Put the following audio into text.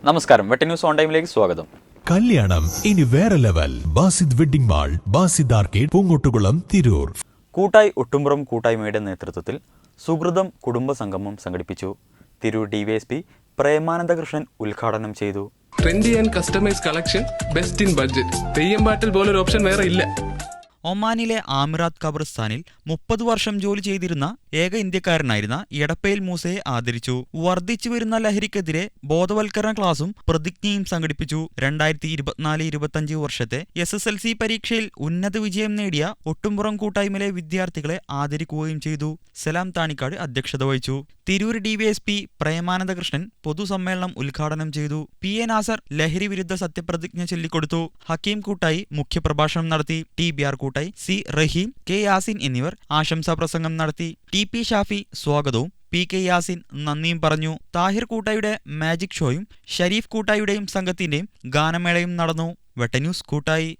നമസ്കാരം, വെട്ട news on ടൈമിലേക്ക് സ്വാഗതം. കല്യാണം ഇനി വേറെ level. Basid wedding mall, Basid arcade, Poongottukulam, Tirur. കൂട്ടായി ഒട്ടുംപുറം കൂട്ടായ്മയുടെ നേതൃത്വത്തിൽ സുഹൃതം കുടുംബ സംഗമം സംഘടിപ്പിച്ചു. തിരൂർ ഡിവൈഎസ്പി പ്രേമാനന്ദകൃഷ്ണൻ ഉദ്ഘാടനം ചെയ്തു. Trendy and customise collection, best in budget. Theyyam പാട്ടിൽ പോലൊരു ഓപ്ഷൻ വേറെ ഇല്ല. ഒമാനിലെ ആമിറാത്ത് ഖബർസ്ഥാനിൽ 30 വർഷം ജോലി ചെയ്തിരുന്ന ഏക ഇന്ത്യക്കാരനായിരുന്ന എടപ്പയിൽ മൂസയെ ആദരിച്ചു. വർദ്ധിച്ചുവരുന്ന ലഹരിക്കെതിരെ ബോധവൽക്കരണ ക്ലാസും പ്രതിജ്ഞയും സംഘടിപ്പിച്ചു. 2024-25 വർഷത്തെ SSLC പരീക്ഷയിൽ ഉന്നത വിജയം നേടിയ ഒട്ടുംപുറം കൂട്ടായ്മയിലെ വിദ്യാർത്ഥികളെ ആദരിക്കുകയും ചെയ്തു. സലാം താണിക്കാട് അധ്യക്ഷത വഹിച്ചു. തിരൂർ ഡിവൈഎസ്പി പ്രേമാനന്ദകൃഷ്ണൻ പൊതുസമ്മേളനം ഉദ്ഘാടനം ചെയ്തു. PA നാസർ ലഹരി വിരുദ്ധ സത്യപ്രതിജ്ഞ ചൊല്ലിക്കൊടുത്തു. ഹക്കീം കൂട്ടായി മുഖ്യപ്രഭാഷണം നടത്തി. TBR കൂട്ടായി C റഹീം, K യാസിൻ എന്നിവർ ആശംസാ പ്രസംഗം നടത്തി. TP ഷാഫി സ്വാഗതവും PK യാസിൻ നന്ദിയും പറഞ്ഞു. താഹിർ കൂട്ടായുടെ മാജിക് ഷോയും ഷരീഫ് കൂട്ടായുടെയും സംഘത്തിന്റെയും ഗാനമേളയും നടന്നു. വെട്ട ന്യൂസ് കൂട്ടായി.